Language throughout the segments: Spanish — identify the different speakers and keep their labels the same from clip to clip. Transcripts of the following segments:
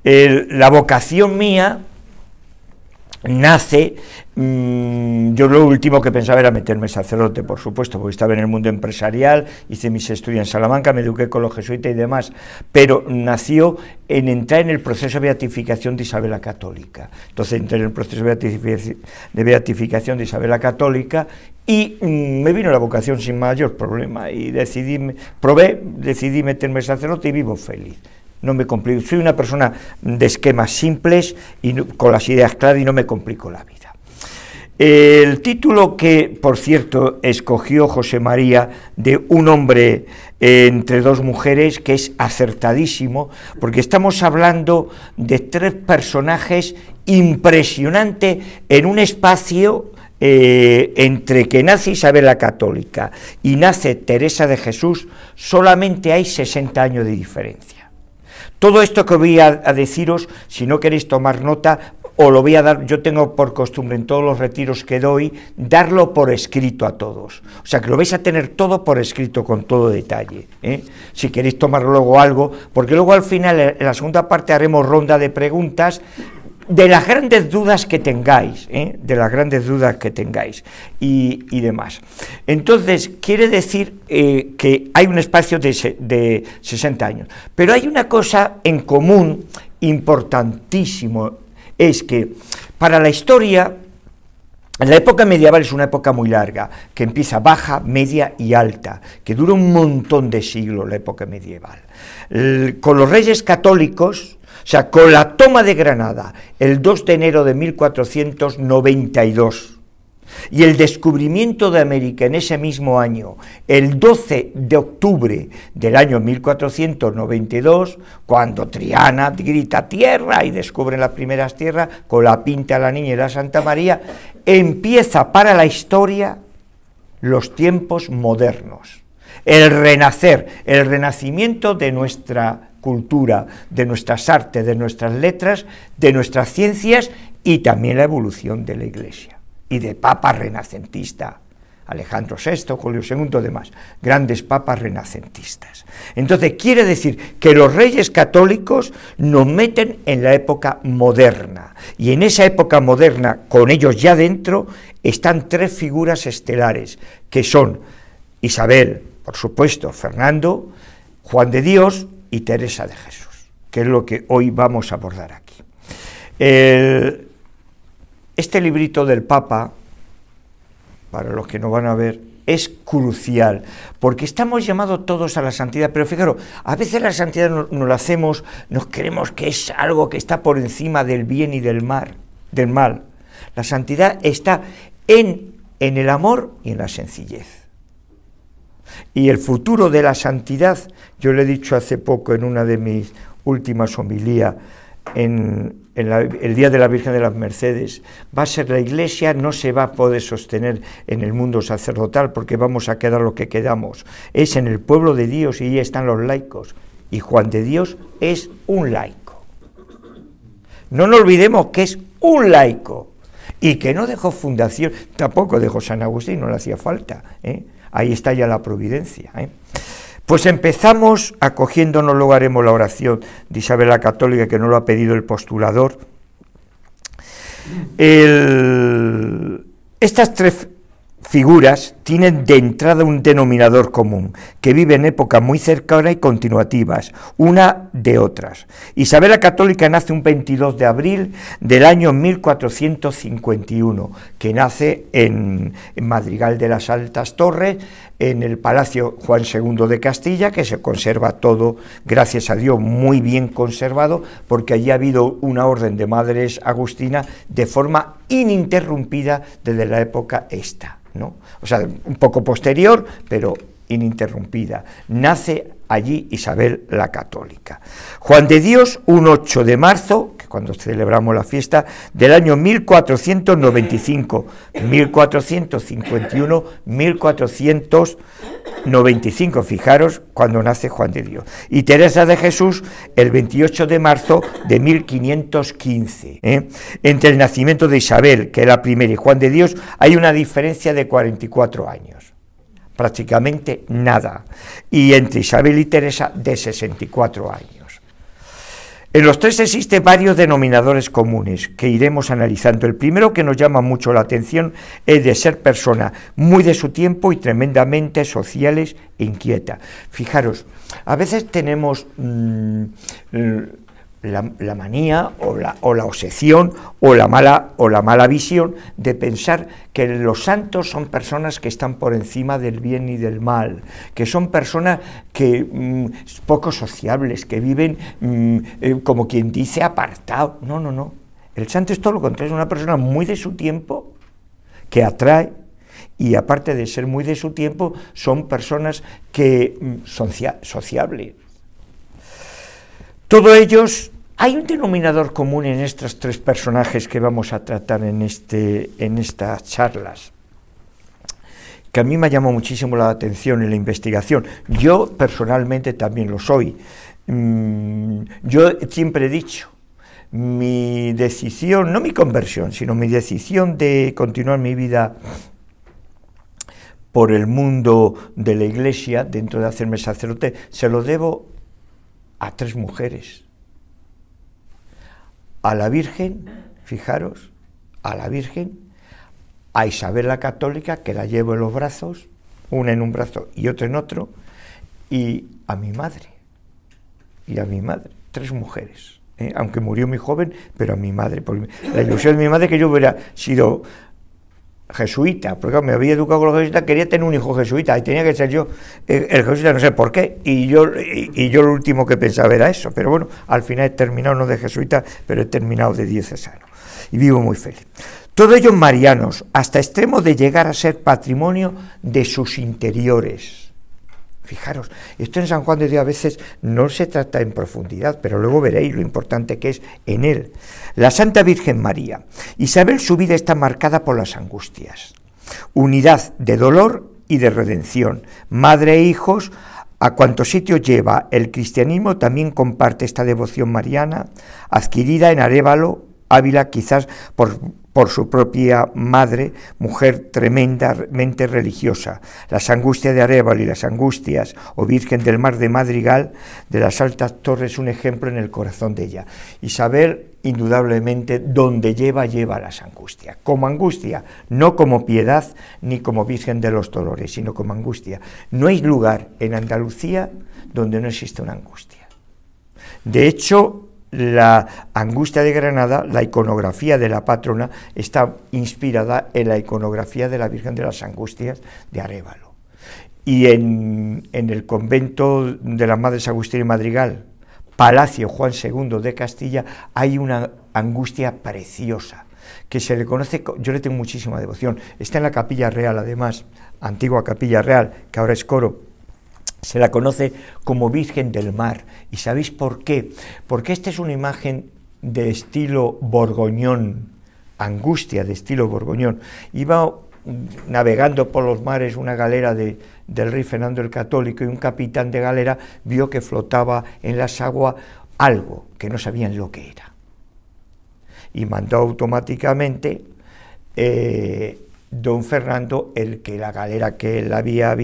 Speaker 1: La vocación mía nace, yo lo último que pensaba era meterme sacerdote, por supuesto, porque estaba en el mundo empresarial, hice mis estudios en Salamanca, me eduqué con los jesuitas y demás, pero nació en entrar en el proceso de beatificación de Isabel la Católica. Entonces entré en el proceso de beatificación de Isabel la Católica y me vino la vocación sin mayor problema y decidí meterme sacerdote y vivo feliz. No me complico, soy una persona de esquemas simples y con las ideas claras y no me complico la vida. El título que, por cierto, escogió José María de un hombre entre dos mujeres, que es acertadísimo, porque estamos hablando de tres personajes impresionantes en un espacio entre que nace Isabel la Católica y nace Teresa de Jesús, solamente hay 60 años de diferencia. Todo esto que voy a deciros, si no queréis tomar nota, os lo voy a dar, yo tengo por costumbre en todos los retiros que doy, darlo por escrito a todos. O sea, que lo vais a tener todo por escrito, con todo detalle, si queréis tomar luego algo, porque luego al final, en la segunda parte, haremos ronda de preguntas, de las grandes dudas que tengáis, y demás. Entonces, quiere decir que hay un espacio de 60 años, pero hay una cosa en común importantísimo, es que para la historia, la época medieval es una época muy larga, que empieza baja, media y alta, que dura un montón de siglos la época medieval. Con los reyes católicos, o sea, con la toma de Granada, el 2 de enero de 1492, y el descubrimiento de América en ese mismo año, el 12 de octubre del año 1492, cuando Triana grita tierra y descubren las primeras tierras, con la Pinta, la Niña y la Santa María, empieza para la historia los tiempos modernos, el renacer, el renacimiento de nuestra cultura, de nuestras artes, de nuestras letras, de nuestras ciencias y también la evolución de la Iglesia y de papas renacentistas, Alejandro VI, Julio II, demás, grandes papas renacentistas. Entonces quiere decir que los reyes católicos nos meten en la época moderna, y en esa época moderna, con ellos ya dentro, están tres figuras estelares, que son Isabel, por supuesto, Fernando, Juan de Dios y Teresa de Jesús, que es lo que hoy vamos a abordar aquí. Este librito del Papa, para los que no van a ver, es crucial, porque estamos llamados todos a la santidad, pero fijaros, a veces la santidad no la hacemos, nos creemos que es algo que está por encima del bien y del mal. La santidad está en el amor y en la sencillez. Y el futuro de la santidad, yo le he dicho hace poco en una de mis últimas homilías, el día de la Virgen de las Mercedes, va a ser la Iglesia, no se va a poder sostener en el mundo sacerdotal, porque vamos a quedar lo que quedamos, es en el pueblo de Dios, y ahí están los laicos, y Juan de Dios es un laico. No nos olvidemos que es un laico, y que no dejó fundación, tampoco dejó San Agustín, no le hacía falta, ahí está ya la providencia. Pues empezamos acogiéndonos, luego haremos la oración de Isabel la Católica, que nos lo ha pedido el postulador. Estas tres figuras tienen de entrada un denominador común, que viven en épocas muy cercanas y continuativas, una de otras. Isabel la Católica nace un 22 de abril del año 1451, que nace en Madrigal de las Altas Torres, en el Palacio Juan II de Castilla, que se conserva todo, gracias a Dios, muy bien conservado, porque allí ha habido una orden de madres agustinas de forma ininterrumpida desde la época esta, ¿no? O sea, un poco posterior, pero ininterrumpida. Nace allí Isabel la Católica. Juan de Dios, un 8 de marzo, que cuando celebramos la fiesta, del año 1495, 1451, 1495, fijaros cuando nace Juan de Dios. Y Teresa de Jesús, el 28 de marzo de 1515. Entre el nacimiento de Isabel, que es la primera, y Juan de Dios, hay una diferencia de 44 años. Prácticamente nada, y entre Isabel y Teresa de 64 años. En los tres existen varios denominadores comunes que iremos analizando. El primero, que nos llama mucho la atención, es de ser personas muy de su tiempo y tremendamente sociales e inquietas. Fijaros, a veces tenemos la manía o la obsesión o la mala visión de pensar que los santos son personas que están por encima del bien y del mal, que son personas que poco sociables, que viven como quien dice apartado. No, no, no. El santo es todo lo contrario, es una persona muy de su tiempo que atrae, y aparte de ser muy de su tiempo, son personas que son sociables. Todos ellos, hay un denominador común en estos tres personajes que vamos a tratar en estas charlas, que a mí me llamó muchísimo la atención en la investigación. Yo personalmente también lo soy. Yo siempre he dicho, mi decisión, no mi conversión, sino mi decisión de continuar mi vida por el mundo de la Iglesia, dentro de hacerme sacerdote, se lo debo a tres mujeres. A la Virgen, fijaros, a la Virgen, a Isabel la Católica, que la llevo en los brazos, una en un brazo y otra en otro, y a mi madre, tres mujeres, aunque murió muy joven, pero a mi madre, por la ilusión de mi madre que yo hubiera sido jesuita, porque me había educado con los jesuitas, quería tener un hijo jesuita, y tenía que ser yo el jesuita, no sé por qué, y yo lo último que pensaba era eso, pero bueno, al final he terminado no de jesuita, pero he terminado de diocesano, y vivo muy feliz. Todos ellos marianos, hasta extremo de llegar a ser patrimonio de sus interiores. Fijaros, esto en San Juan de Dios a veces no se trata en profundidad, pero luego veréis lo importante que es en él. La Santa Virgen María. Isabel, su vida está marcada por las angustias, unidad de dolor y de redención. Madre e hijos, a cuantos sitios lleva el cristianismo, también comparte esta devoción mariana, adquirida en Arévalo, Ávila, quizás por su propia madre, mujer tremendamente religiosa. Las angustias de Arévalo y las angustias, o Virgen del Mar de Madrigal, de las Altas Torres, un ejemplo en el corazón de ella. Isabel, indudablemente, donde lleva las angustias. Como angustia, no como piedad, ni como Virgen de los Dolores, sino como angustia. No hay lugar en Andalucía donde no existe una angustia. De hecho, la angustia de Granada, la iconografía de la patrona, está inspirada en la iconografía de la Virgen de las Angustias de Arévalo. Y en el convento de las Madres Agustina y Madrigal, Palacio Juan II de Castilla, hay una angustia preciosa, que se le conoce, yo le tengo muchísima devoción, está en la Capilla Real además, antigua Capilla Real, que ahora es coro. Se la conoce como Virgen del Mar. ¿Y sabéis por qué? Porque esta es una imagen de estilo borgoñón, angustia de estilo borgoñón. Iba navegando por los mares una galera del rey Fernando el Católico, y un capitán de galera vio que flotaba en las aguas algo que no sabían lo que era. Y mandó automáticamente don Fernando, el que la galera que él había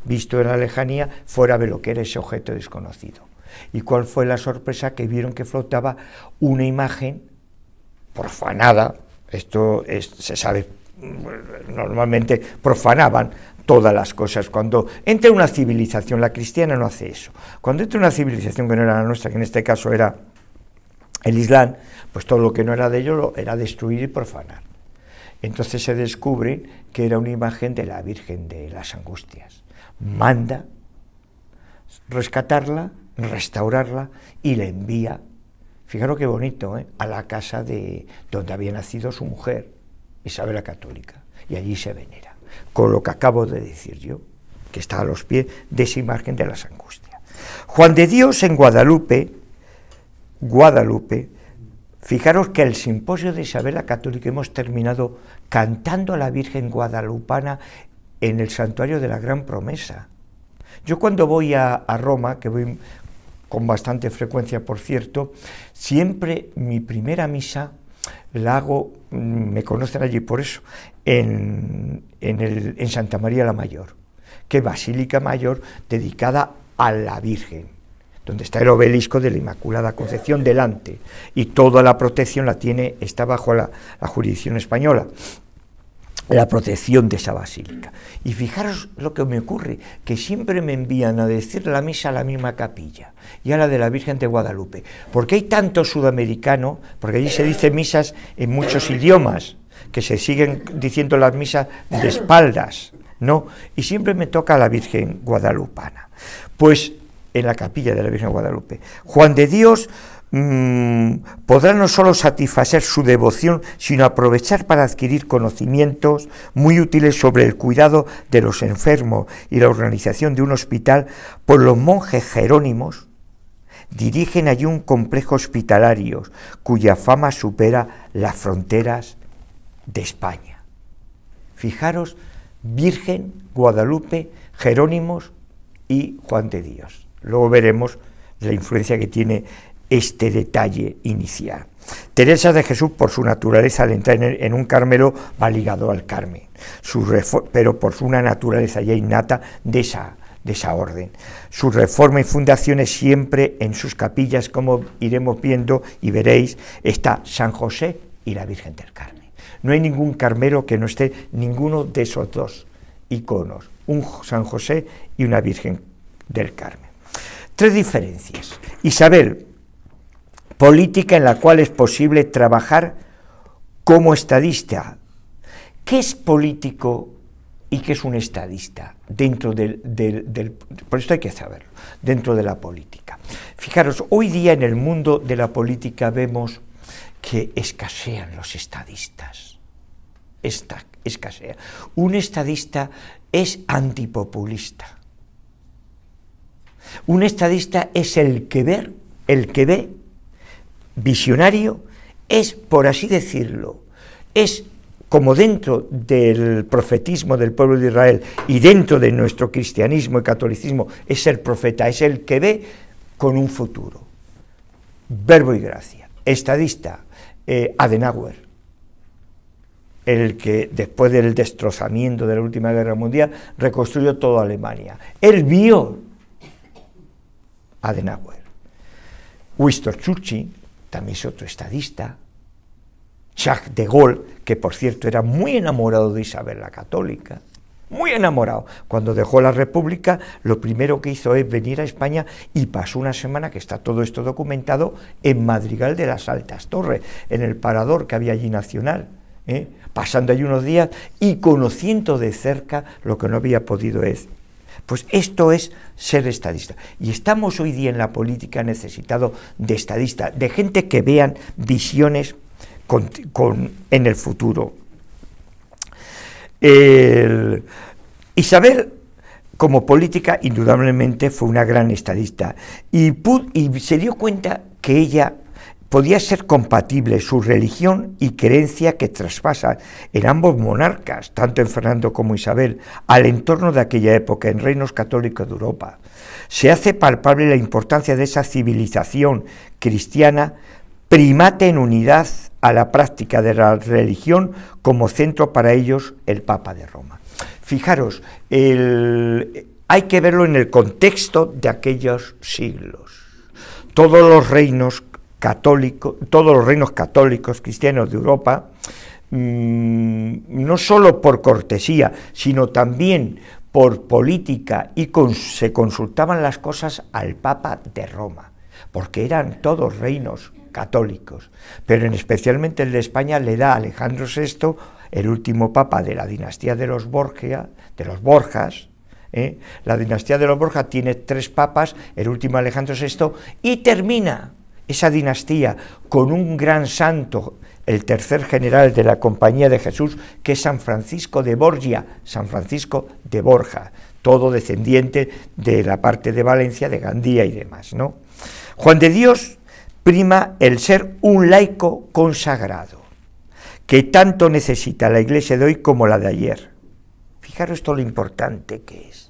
Speaker 1: visto en la lejanía, fuera a ver lo que era ese objeto desconocido. ¿Y cuál fue la sorpresa? Que vieron que flotaba una imagen profanada. Esto se sabe, normalmente profanaban todas las cosas. Cuando entra una civilización, la cristiana no hace eso. Cuando entra una civilización que no era la nuestra, que en este caso era el Islam, pues todo lo que no era de ellos era destruir y profanar. Entonces se descubre que era una imagen de la Virgen de las Angustias. Manda rescatarla, restaurarla y la envía, fijaros qué bonito, a la casa de donde había nacido su mujer, Isabel la Católica, y allí se venera, con lo que acabo de decir yo, que está a los pies de esa imagen de las Angustias. Juan de Dios en Guadalupe, fijaros que el simposio de Isabel la Católica hemos terminado cantando a la Virgen guadalupana en el santuario de la Gran Promesa. Yo cuando voy a Roma, que voy con bastante frecuencia por cierto, siempre mi primera misa la hago, me conocen allí por eso, en Santa María la Mayor, que es Basílica Mayor dedicada a la Virgen, donde está el obelisco de la Inmaculada Concepción delante, y toda la protección está bajo la jurisdicción española, la protección de esa basílica. Y fijaros lo que me ocurre, que siempre me envían a decir la misa a la misma capilla, y a la de la Virgen de Guadalupe, porque hay tanto sudamericano, porque allí se dicen misas en muchos idiomas, que se siguen diciendo las misas de espaldas, ¿no? Y siempre me toca la Virgen guadalupana. Pues en la capilla de la Virgen de Guadalupe, Juan de Dios podrá no solo satisfacer su devoción, sino aprovechar para adquirir conocimientos muy útiles sobre el cuidado de los enfermos y la organización de un hospital, pues los monjes jerónimos dirigen allí un complejo hospitalario cuya fama supera las fronteras de España. Fijaros, Virgen, Guadalupe, Jerónimos y Juan de Dios. Luego veremos la influencia que tiene este detalle inicial. Teresa de Jesús, por su naturaleza, al entrar en un Carmelo, va ligado al Carmen, pero por una naturaleza ya innata de esa orden. Su reforma y fundaciones siempre en sus capillas, como iremos viendo y veréis, está San José y la Virgen del Carmen. No hay ningún Carmelo que no esté ninguno de esos dos iconos, un San José y una Virgen del Carmen. Tres diferencias. Isabel, política en la cual es posible trabajar como estadista. ¿Qué es político y qué es un estadista dentro por esto hay que saberlo, dentro de la política? Fijaros, hoy día en el mundo de la política vemos que escasean los estadistas. Escasea. Un estadista es antipopulista. Un estadista es el que ve, visionario, es, por así decirlo, es como dentro del profetismo del pueblo de Israel y dentro de nuestro cristianismo y catolicismo, es el profeta, es el que ve con un futuro. Verbo y gracia. Estadista, Adenauer, el que después del destrozamiento de la última guerra mundial reconstruyó toda Alemania. Él vio Adenauer. Winston Churchill también es otro estadista. Charles de Gaulle, que por cierto era muy enamorado de Isabel la Católica, muy enamorado. Cuando dejó la República, lo primero que hizo es venir a España y pasó una semana, que está todo esto documentado, en Madrigal de las Altas Torres, en el parador que había allí nacional, pasando allí unos días y conociendo de cerca lo que no había podido es. Pues esto es ser estadista. Y estamos hoy día en la política necesitados de estadistas, de gente que vean visiones en el futuro. Isabel, como política, indudablemente fue una gran estadista y se dio cuenta que ella podía ser compatible su religión y creencia que traspasan en ambos monarcas, tanto en Fernando como Isabel, al entorno de aquella época en reinos católicos de Europa. Se hace palpable la importancia de esa civilización cristiana, primate en unidad a la práctica de la religión como centro para ellos el Papa de Roma. Fijaros, hay que verlo en el contexto de aquellos siglos. Todos los reinos católicos cristianos de Europa, no solo por cortesía, sino también por política, se consultaban las cosas al Papa de Roma, porque eran todos reinos católicos, pero especialmente el de España le da a Alejandro VI, el último papa de la dinastía de los Borgias. La dinastía de los Borja tiene 3 papas, el último Alejandro VI, y termina esa dinastía con un gran santo, el tercer general de la Compañía de Jesús, que es San Francisco de Borgia, San Francisco de Borja, todo descendiente de la parte de Valencia, de Gandía y demás, ¿no? Juan de Dios prima el ser un laico consagrado, que tanto necesita la Iglesia de hoy como la de ayer. Fijaros todo lo importante que es.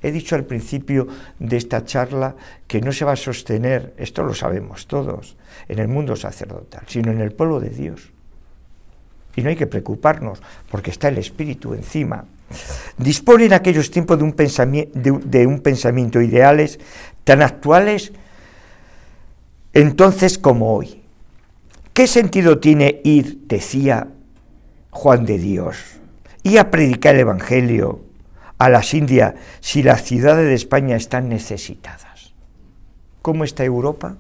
Speaker 1: He dicho al principio de esta charla que no se va a sostener, esto lo sabemos todos, en el mundo sacerdotal, sino en el pueblo de Dios. Y no hay que preocuparnos, porque está el Espíritu encima. Dispone en aquellos tiempos de un pensamiento ideales tan actuales entonces como hoy. ¿Qué sentido tiene ir, decía Juan de Dios, y a predicar el Evangelio a las Indias si las ciudades de España están necesitadas? ¿Cómo está Europa?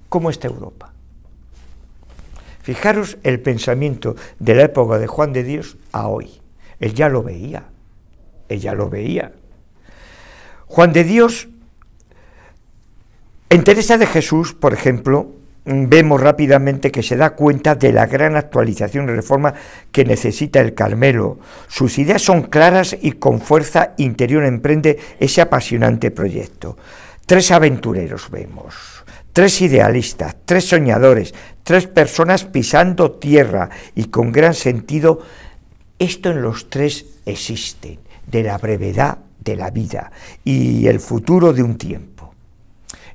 Speaker 1: ¿Cómo está Europa? Fijaros el pensamiento de la época de Juan de Dios a hoy. Él ya lo veía, ella lo veía. Juan de Dios, en Teresa de Jesús, por ejemplo, vemos rápidamente que se da cuenta de la gran actualización y reforma que necesita el Carmelo. Sus ideas son claras y con fuerza interior emprende ese apasionante proyecto. 3 aventureros vemos, 3 idealistas, 3 soñadores, 3 personas pisando tierra y con gran sentido. Esto en los 3 existe, de la brevedad de la vida y el futuro de un tiempo.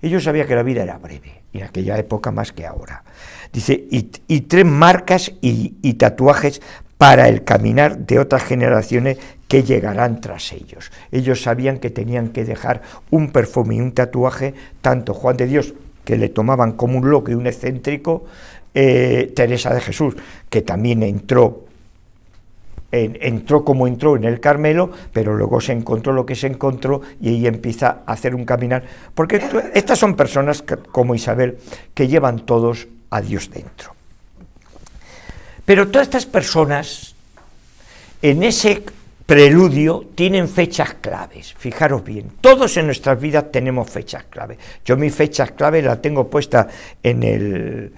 Speaker 1: Ellos sabían que la vida era breve, y en aquella época más que ahora. Dice, y 3 marcas y tatuajes para el caminar de otras generaciones que llegarán tras ellos. Ellos sabían que tenían que dejar un perfume y un tatuaje, tanto Juan de Dios, que le tomaban como un loco y un excéntrico, Teresa de Jesús, que también entró como entró en el Carmelo, pero luego se encontró lo que se encontró y ahí empieza a hacer un caminar, porque estas son personas como Isabel que llevan todos a Dios dentro. Pero todas estas personas en ese preludio tienen fechas claves, fijaros bien, todos en nuestras vidas tenemos fechas claves. Yo mi fecha clave la tengo puesta en el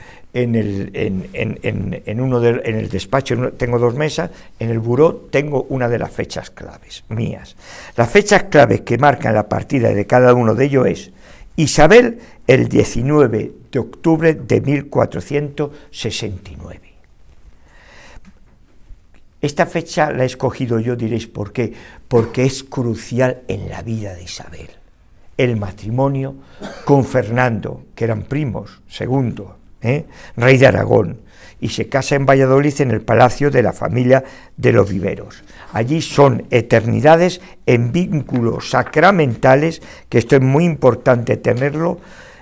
Speaker 1: despacho, tengo 2 mesas, en el buró tengo una de las fechas claves mías. Las fechas claves que marcan la partida de cada uno de ellos es Isabel el 19 de octubre de 1469. Esta fecha la he escogido yo, diréis, ¿por qué? Porque es crucial en la vida de Isabel. El matrimonio con Fernando, que eran primos, segundo, rey de Aragón, y se casa en Valladolid en el palacio de la familia de los Viveros. Allí son eternidades en vínculos sacramentales, que esto es muy importante tenerlo,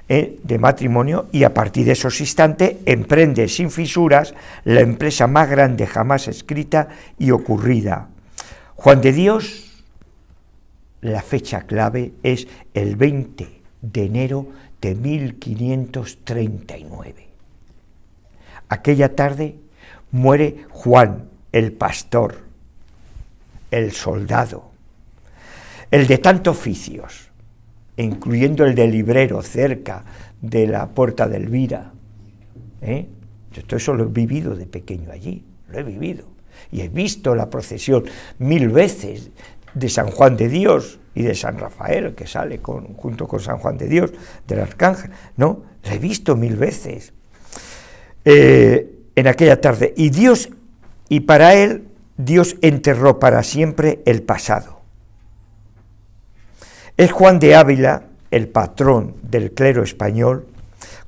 Speaker 1: de matrimonio, y a partir de esos instantes emprende sin fisuras la empresa más grande jamás escrita y ocurrida. Juan de Dios, la fecha clave es el 20 de enero de 1539. Aquella tarde muere Juan, el pastor, el soldado, el de tantos oficios, incluyendo el de librero cerca de la Puerta de Elvira. Yo todo eso lo he vivido de pequeño allí, lo he vivido. Y he visto la procesión 1000 veces de San Juan de Dios y de San Rafael, que sale junto con San Juan de Dios, del Arcángel, ¿no? La he visto 1000 veces en aquella tarde. Y para él, Dios enterró para siempre el pasado. Es Juan de Ávila, el patrón del clero español,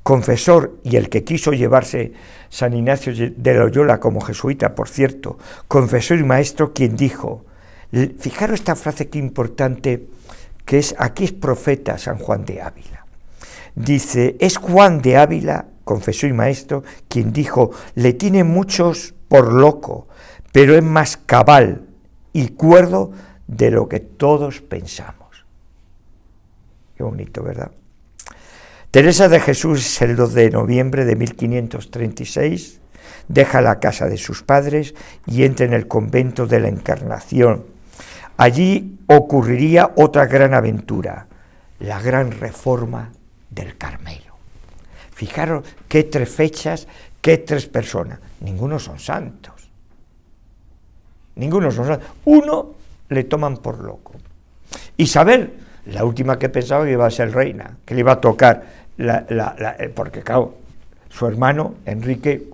Speaker 1: confesor y el que quiso llevarse San Ignacio de Loyola como jesuita, por cierto, confesor y maestro, quien dijo, fijaros esta frase que importante, que es, aquí es profeta San Juan de Ávila. Dice, es Juan de Ávila, confesor y maestro, quien dijo, le tienen muchos por loco, pero es más cabal y cuerdo de lo que todos pensamos. Qué bonito, ¿verdad? Teresa de Jesús, el 2 de noviembre de 1536, deja la casa de sus padres y entra en el convento de la Encarnación. Allí ocurriría otra gran aventura, la gran reforma del Carmelo. Fijaros qué 3 fechas, qué 3 personas. Ninguno son santos. Ninguno son santos. Uno le toman por loco. Isabel, la última que pensaba que iba a ser reina, que le iba a tocar, porque claro, su hermano Enrique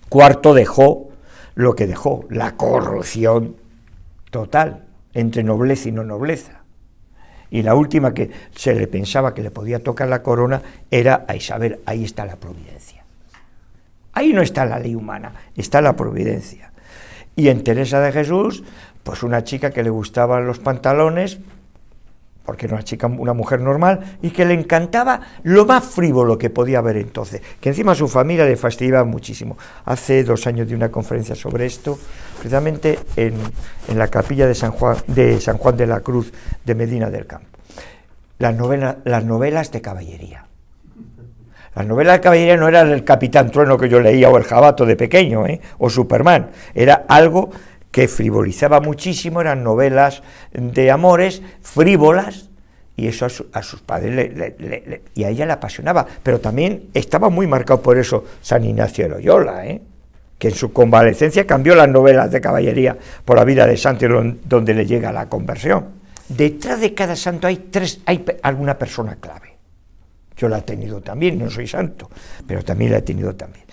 Speaker 1: IV dejó lo que dejó, la corrupción total entre nobleza y no nobleza. Y la última que se le pensaba que le podía tocar la corona era a Isabel. Ahí está la providencia. Ahí no está la ley humana, está la providencia. Y en Teresa de Jesús, pues una chica que le gustaban los pantalones, porque era una mujer normal, y que le encantaba lo más frívolo que podía haber entonces, que encima a su familia le fastidiaba muchísimo. Hace 2 años di una conferencia sobre esto, precisamente en la capilla de San Juan de la Cruz de Medina del Campo. Las novelas de caballería. Las novelas de caballería no eran el Capitán Trueno que yo leía, o el Jabato de pequeño, o Superman, era algo que frivolizaba muchísimo, eran novelas de amores frívolas, y eso a sus padres y a ella le apasionaba, pero también estaba muy marcado por eso San Ignacio de Loyola, que en su convalecencia cambió las novelas de caballería por la vida de santo, donde le llega la conversión. Detrás de cada santo hay alguna persona clave. Yo la he tenido también, no soy santo, pero también la he tenido también.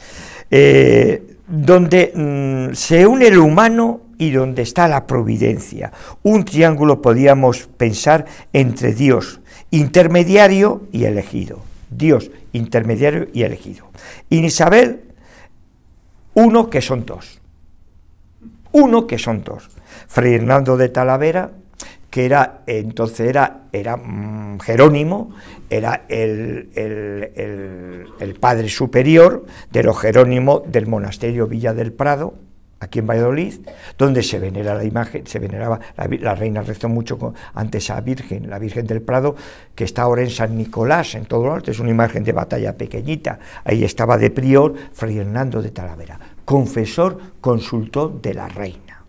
Speaker 1: Donde se une el humano y donde está la providencia. Un triángulo, podíamos pensar, entre Dios, intermediario y elegido. Dios, intermediario y elegido. Y Isabel, uno que son dos. Uno que son dos. Fray Hernando de Talavera, que era Jerónimo, era el padre superior de los Jerónimos del monasterio Villa del Prado, aquí en Valladolid, donde se venera la imagen, se veneraba, la reina rezó mucho antes a Virgen, la Virgen del Prado, que está ahora en San Nicolás, en todo lo alto, es una imagen de batalla pequeñita, ahí estaba de prior Fray Hernando de Talavera, confesor, consultor de la reina,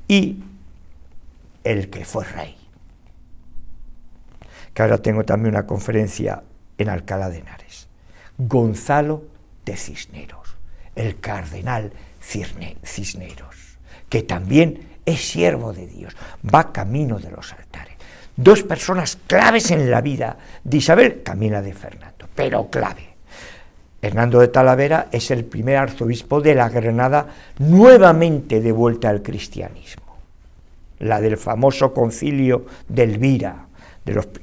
Speaker 1: y el que fue rey, que ahora tengo también una conferencia en Alcalá de Henares, Gonzalo de Cisneros, el cardenal Cisneros, que también es siervo de Dios, va camino de los altares. Dos personas claves en la vida de Isabel, también la de Fernando, pero clave. Hernando de Talavera es el primer arzobispo de la Granada nuevamente de vuelta al cristianismo, la del famoso concilio de Elvira,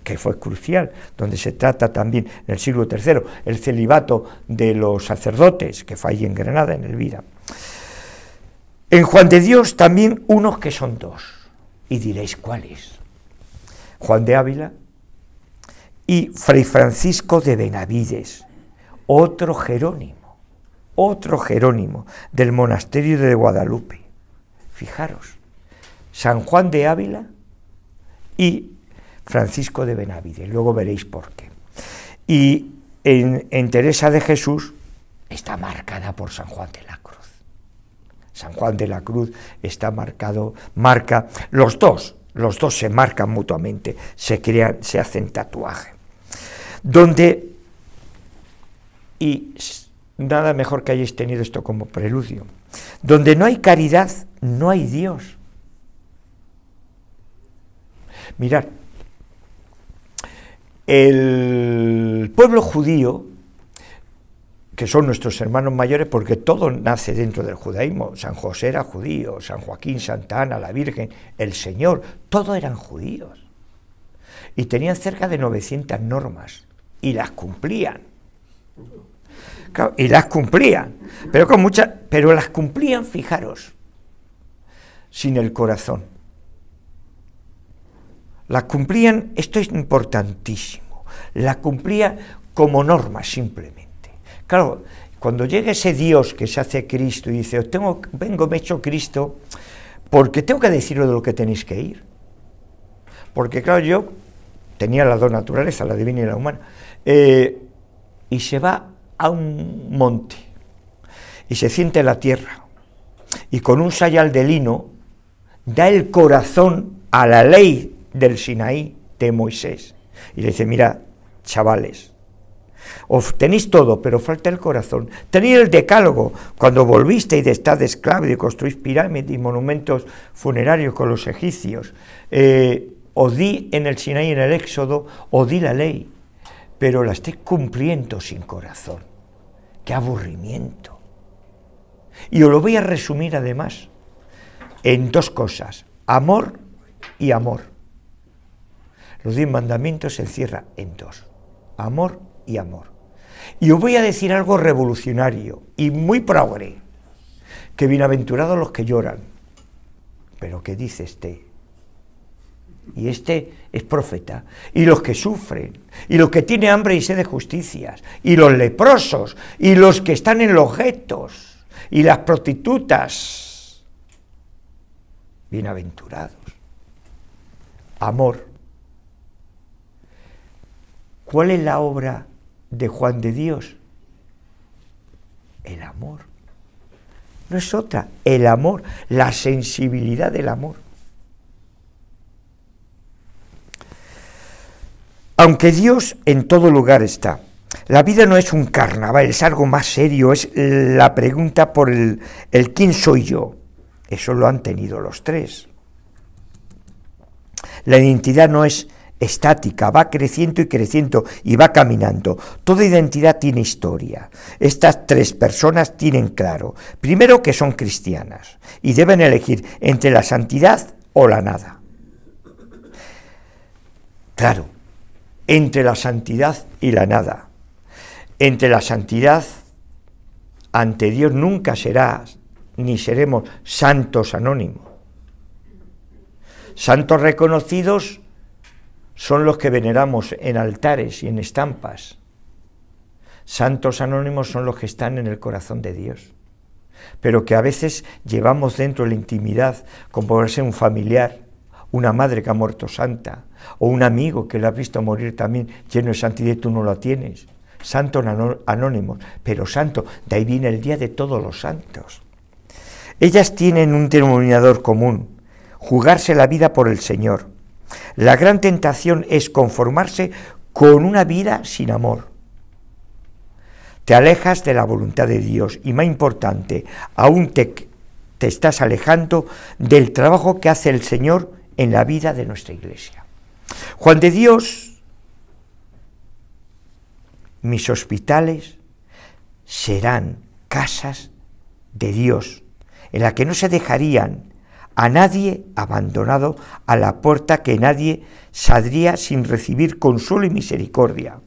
Speaker 1: que fue crucial, donde se trata también en el siglo III, el celibato de los sacerdotes, que fue allí en Granada, en Elvira. En Juan de Dios también unos que son dos, y diréis cuáles. Juan de Ávila y Fray Francisco de Benavides, otro Jerónimo del monasterio de Guadalupe. Fijaros, San Juan de Ávila y Francisco de Benavides, luego veréis por qué. Y en Teresa de Jesús está marcada por San Juan de la Cruz. San Juan de la Cruz está marca, los dos se marcan mutuamente, se hacen tatuaje. Y nada mejor que hayáis tenido esto como preludio, donde no hay caridad, no hay Dios. Mirad, el pueblo judío, que son nuestros hermanos mayores, porque todo nace dentro del judaísmo, San José era judío, San Joaquín, Santa Ana, la Virgen, el Señor, todos eran judíos, y tenían cerca de 900 normas, y las cumplían, claro, pero las cumplían, fijaros, sin el corazón. Las cumplían, esto es importantísimo, las cumplían como norma simplemente. Claro, cuando llega ese Dios que se hace Cristo y dice, me he hecho Cristo, porque tengo que deciros de lo que tenéis que ir. Porque claro, yo tenía las dos naturalezas, la divina y la humana, y se va a un monte, y se siente en la tierra, y con un sayal de lino, da el corazón a la ley del Sinaí de Moisés, y le dice, mira, chavales, os tenéis todo, pero falta el corazón. Tenéis el decálogo, cuando volvisteis de estar de esclavo y de construir pirámides y monumentos funerarios con los egipcios, os di en el Sinaí, en el Éxodo, os di la ley, pero la estáis cumpliendo sin corazón. ¡Qué aburrimiento! Y os lo voy a resumir además en dos cosas, amor y amor. Los 10 mandamientos se encierran en dos, amor y amor. Y os voy a decir algo revolucionario y muy progre, que bienaventurados los que lloran, pero ¿qué dice este? Y este es profeta. Y los que sufren, y los que tienen hambre y sed de justicias, y los leprosos, y los que están en los guetos, y las prostitutas, bienaventurados. Amor. ¿Cuál es la obra de Juan de Dios? El amor. No es otra, el amor, la sensibilidad del amor. Aunque Dios en todo lugar está, la vida no es un carnaval, es algo más serio, es la pregunta por el ¿quién soy yo? Eso lo han tenido los tres. La identidad no es estática, va creciendo y creciendo y va caminando. Toda identidad tiene historia. Estas tres personas tienen claro, primero, que son cristianas y deben elegir entre la santidad o la nada. Claro, entre la santidad y la nada. Entre la santidad, ante Dios nunca serás ni seremos santos anónimos. Santos reconocidos son los que veneramos en altares y en estampas. Santos anónimos son los que están en el corazón de Dios, pero que a veces llevamos dentro de la intimidad, como puede ser un familiar, una madre que ha muerto santa, o un amigo que lo ha visto morir también lleno de santidad y tú no lo tienes. Santos anónimos, pero santo, de ahí viene el día de todos los santos. Ellas tienen un denominador común: jugarse la vida por el Señor. La gran tentación es conformarse con una vida sin amor. Te alejas de la voluntad de Dios y, más importante, aún te estás alejando del trabajo que hace el Señor en la vida de nuestra Iglesia. Juan de Dios, mis hospitales serán casas de Dios, en la que no se dejarían a nadie abandonado a la puerta, que nadie saldría sin recibir consuelo y misericordia.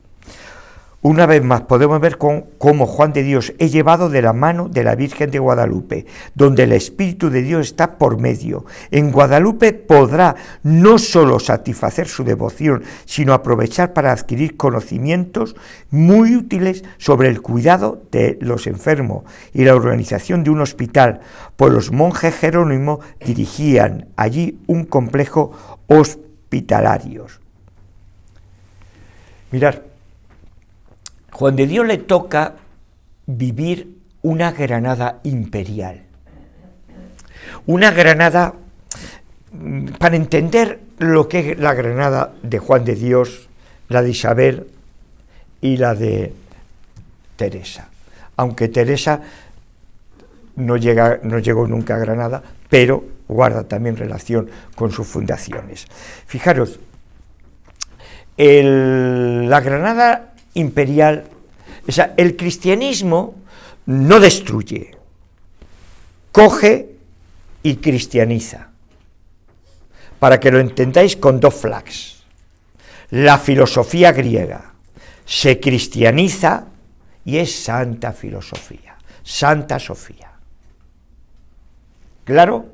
Speaker 1: Una vez más podemos ver cómo Juan de Dios es llevado de la mano de la Virgen de Guadalupe, donde el Espíritu de Dios está por medio. En Guadalupe podrá no solo satisfacer su devoción, sino aprovechar para adquirir conocimientos muy útiles sobre el cuidado de los enfermos y la organización de un hospital, pues los monjes jerónimos dirigían allí un complejo hospitalario. Mirad, Juan de Dios le toca vivir una Granada imperial. Una Granada, para entender lo que es la Granada de Juan de Dios, la de Isabel y la de Teresa. Aunque Teresa no llegó nunca a Granada, pero guarda también relación con sus fundaciones. Fijaros, la Granada imperial, o sea, el cristianismo no destruye, coge y cristianiza. Para que lo entendáis con dos flags. La filosofía griega se cristianiza y es santa filosofía, Santa Sofía. ¿Claro?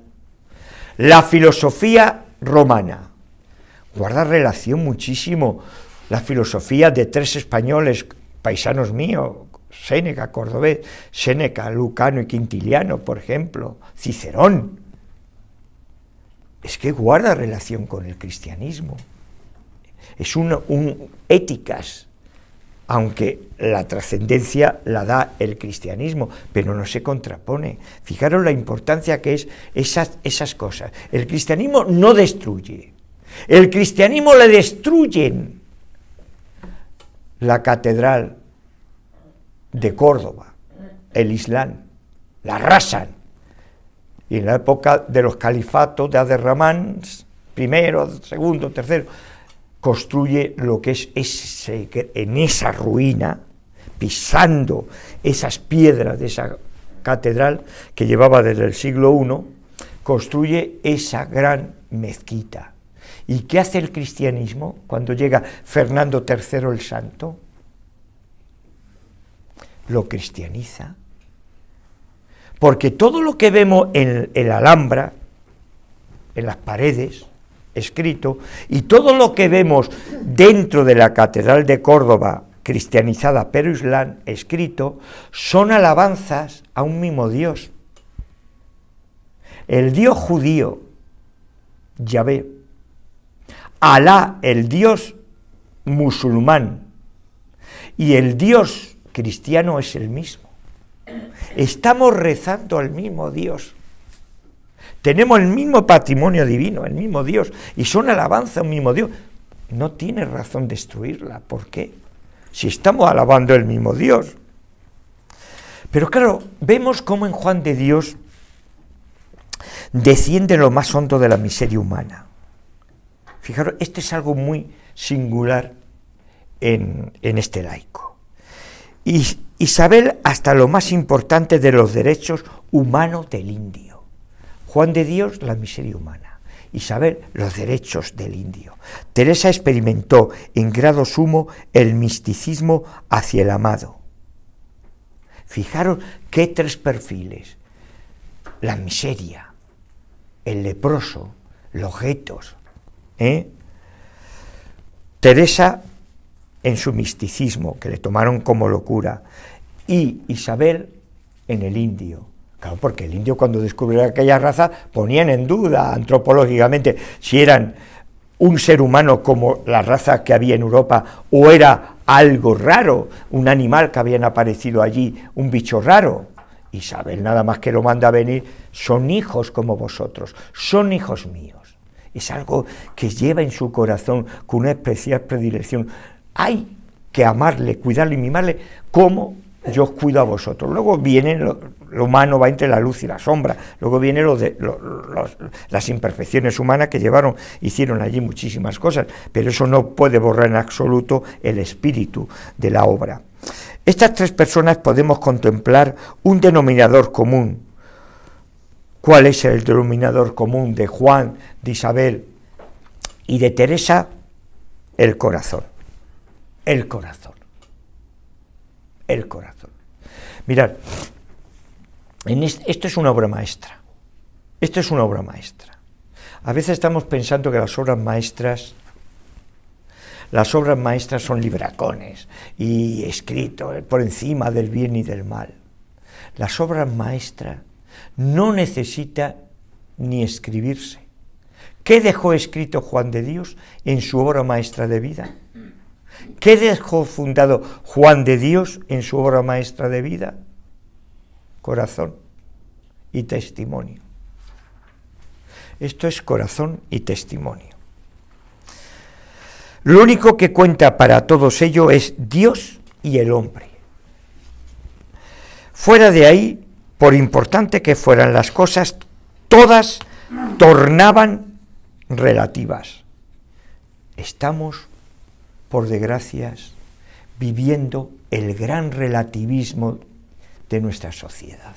Speaker 1: La filosofía romana guarda relación muchísimo. La filosofía de tres españoles, paisanos míos, Séneca, Cordobés, Séneca, Lucano y Quintiliano, por ejemplo, Cicerón, es que guarda relación con el cristianismo. Es éticas, aunque la trascendencia la da el cristianismo, pero no se contrapone. Fijaros la importancia que es esas cosas. El cristianismo no destruye, el cristianismo le destruyen. La catedral de Córdoba, el Islam, la arrasan. Y en la época de los califatos de Aderramán, primero, segundo, tercero, construye lo que es en esa ruina, pisando esas piedras de esa catedral que llevaba desde el siglo I, construye esa gran mezquita. ¿Y qué hace el cristianismo cuando llega Fernando III el Santo? Lo cristianiza. Porque todo lo que vemos en la Alhambra, en las paredes, escrito, y todo lo que vemos dentro de la Catedral de Córdoba, cristianizada pero islán, escrito, son alabanzas a un mismo Dios. El Dios judío, Yahvé, Alá, el Dios musulmán, y el Dios cristiano es el mismo. Estamos rezando al mismo Dios. Tenemos el mismo patrimonio divino, el mismo Dios, y son alabanza a un mismo Dios. No tiene razón destruirla. ¿Por qué? Si estamos alabando el mismo Dios. Pero claro, vemos cómo en Juan de Dios desciende lo más hondo de la miseria humana. Fijaros, esto es algo muy singular en este laico. Isabel hasta lo más importante de los derechos humanos del indio. Juan de Dios, la miseria humana. Isabel, los derechos del indio. Teresa experimentó en grado sumo el misticismo hacia el amado. Fijaros qué tres perfiles: la miseria, el leproso, los guetos. Teresa en su misticismo, que le tomaron como locura, y Isabel en el indio. Claro, porque el indio, cuando descubrió aquella raza, ponían en duda antropológicamente si eran un ser humano como la raza que había en Europa, o era algo raro, un animal que habían aparecido allí, un bicho raro. Isabel nada más que lo manda a venir: son hijos como vosotros, son hijos míos. Es algo que lleva en su corazón con una especial predilección. Hay que amarle, cuidarle y mimarle como yo os cuido a vosotros. Luego viene lo humano, va entre la luz y la sombra. Luego vienen las imperfecciones humanas que hicieron allí muchísimas cosas, pero eso no puede borrar en absoluto el espíritu de la obra. Estas tres personas podemos contemplar un denominador común. ¿Cuál es el denominador común de Juan, de Isabel y de Teresa? El corazón. El corazón. El corazón. Mirad, esto es una obra maestra. Esto es una obra maestra. A veces estamos pensando que las obras maestras son libracones y escritos por encima del bien y del mal. Las obras maestras no necesitan ni escribirse. ¿Qué dejó escrito Juan de Dios en su obra maestra de vida? ¿Qué dejó fundado Juan de Dios en su obra maestra de vida? Corazón y testimonio. Esto es corazón y testimonio. Lo único que cuenta para todos ellos es Dios y el hombre. Fuera de ahí, por importante que fueran las cosas, todas tornaban relativas. Estamos, por desgracias, viviendo el gran relativismo de nuestra sociedad.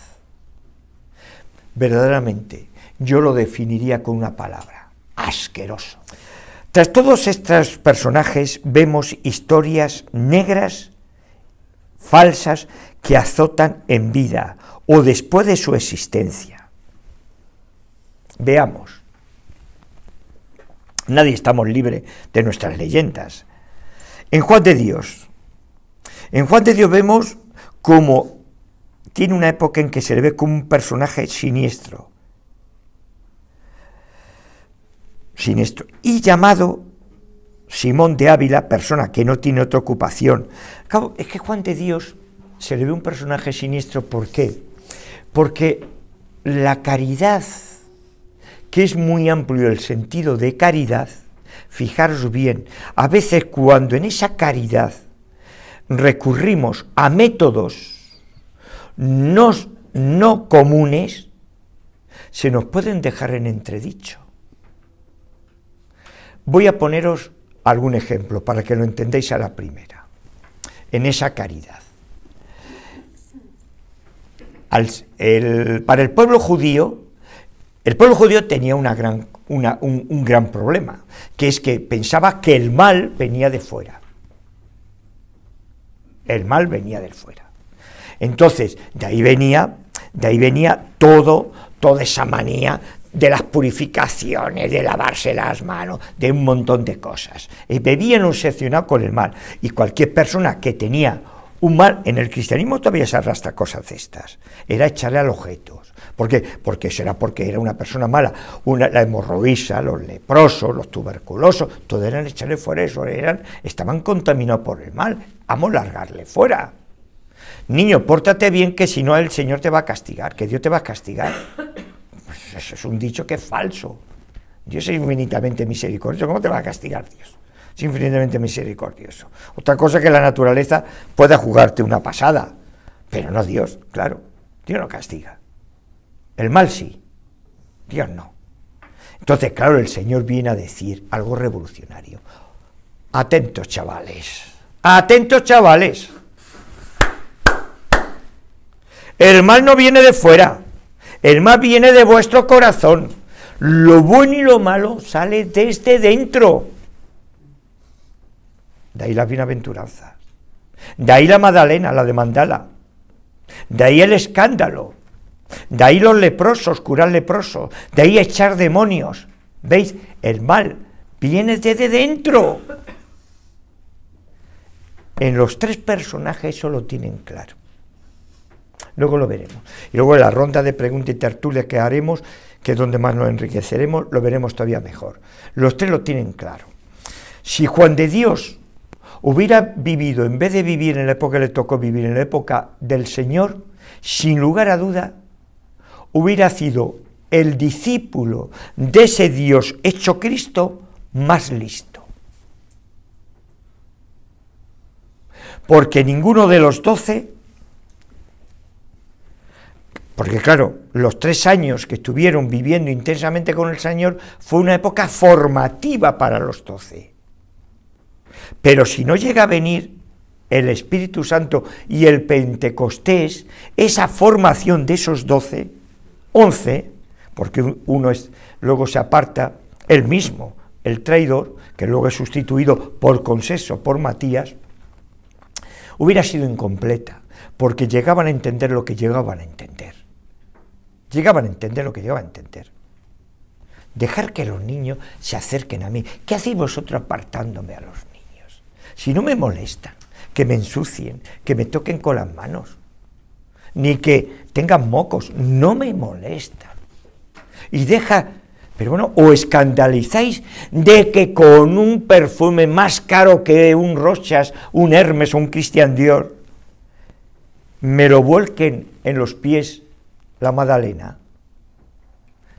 Speaker 1: Verdaderamente, yo lo definiría con una palabra: asqueroso. Tras todos estos personajes vemos historias negras, falsas, que azotan en vida o después de su existencia. Veamos. Nadie estamos libres de nuestras leyendas. En Juan de Dios vemos cómo tiene una época en que se le ve como un personaje siniestro, y llamado Simón de Ávila, persona que no tiene otra ocupación. Claro, es que Juan de Dios se le ve un personaje siniestro. ¿Por qué? Porque la caridad, que es muy amplio el sentido de caridad, fijaros bien, a veces cuando en esa caridad recurrimos a métodos no comunes, se nos pueden dejar en entredicho. Voy a poneros algún ejemplo para que lo entendáis a la primera. En esa caridad. Para el pueblo judío tenía un gran problema, que es que pensaba que el mal venía de fuera. El mal venía de fuera. Entonces, de ahí venía toda esa manía de las purificaciones, de lavarse las manos, de un montón de cosas. Bebían obsesionado con el mal, y cualquier persona que tenía un mal, en el cristianismo todavía se arrastra cosas de estas, era echarle al objetos. ¿Por qué? Porque eso era porque era una persona mala, la hemorroísa, los leprosos, los tuberculosos, todo eran echarle fuera, eso estaban contaminados por el mal, vamos a largarle fuera. Niño, pórtate bien, que si no el Señor te va a castigar, que Dios te va a castigar. Pues eso es un dicho que es falso. Dios es infinitamente misericordioso, ¿cómo te va a castigar Dios? Es infinitamente misericordioso. Otra cosa es que la naturaleza pueda jugarte una pasada, pero no Dios, claro, Dios no castiga. El mal sí, Dios no. Entonces, claro, el Señor viene a decir algo revolucionario. Atentos, chavales, atentos, chavales. El mal no viene de fuera, el mal viene de vuestro corazón. Lo bueno y lo malo sale desde dentro. De ahí las bienaventuranzas, de ahí la Magdalena, la de Mandala, de ahí el escándalo, de ahí los leprosos, curar leprosos, de ahí echar demonios. ¿Veis? El mal viene desde dentro. En los tres personajes eso lo tienen claro. Luego lo veremos. Y luego en la ronda de preguntas y tertulias que haremos, que es donde más nos enriqueceremos, lo veremos todavía mejor. Los tres lo tienen claro. Si Juan de Dios hubiera vivido, en vez de vivir en la época que le tocó vivir, en la época del Señor, sin lugar a duda, hubiera sido el discípulo de ese Dios hecho Cristo más listo. Porque ninguno de los 12, porque claro, los 3 años que estuvieron viviendo intensamente con el Señor fue una época formativa para los 12. Pero si no llega a venir el Espíritu Santo y el Pentecostés, esa formación de esos 12, 11, porque uno luego se aparta, el mismo, el traidor, que luego es sustituido por consenso, por Matías, hubiera sido incompleta, porque llegaban a entender lo que llegaban a entender. Llegaban a entender lo que llegaban a entender. Dejar que los niños se acerquen a mí. ¿Qué hacéis vosotros apartándome a los niños? Si no me molestan, que me ensucien, que me toquen con las manos, ni que tengan mocos, no me molestan. Y deja, pero bueno, o escandalizáis de que con un perfume más caro que un Rochas, un Hermes o un Christian Dior, me lo vuelquen en los pies la Magdalena.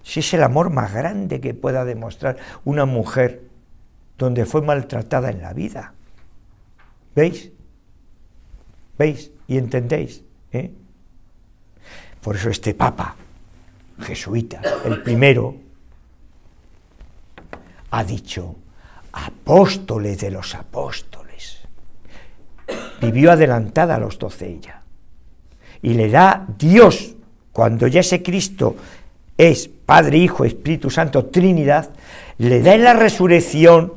Speaker 1: Si es el amor más grande que pueda demostrar una mujer donde fue maltratada en la vida. ¿Veis? ¿Veis? ¿Y entendéis? Por eso este papa jesuita, el primero, ha dicho apóstoles de los apóstoles. Vivió adelantada a los 12 ella. Y le da Dios, cuando ya ese Cristo es Padre, Hijo, Espíritu Santo, Trinidad, le da en la resurrección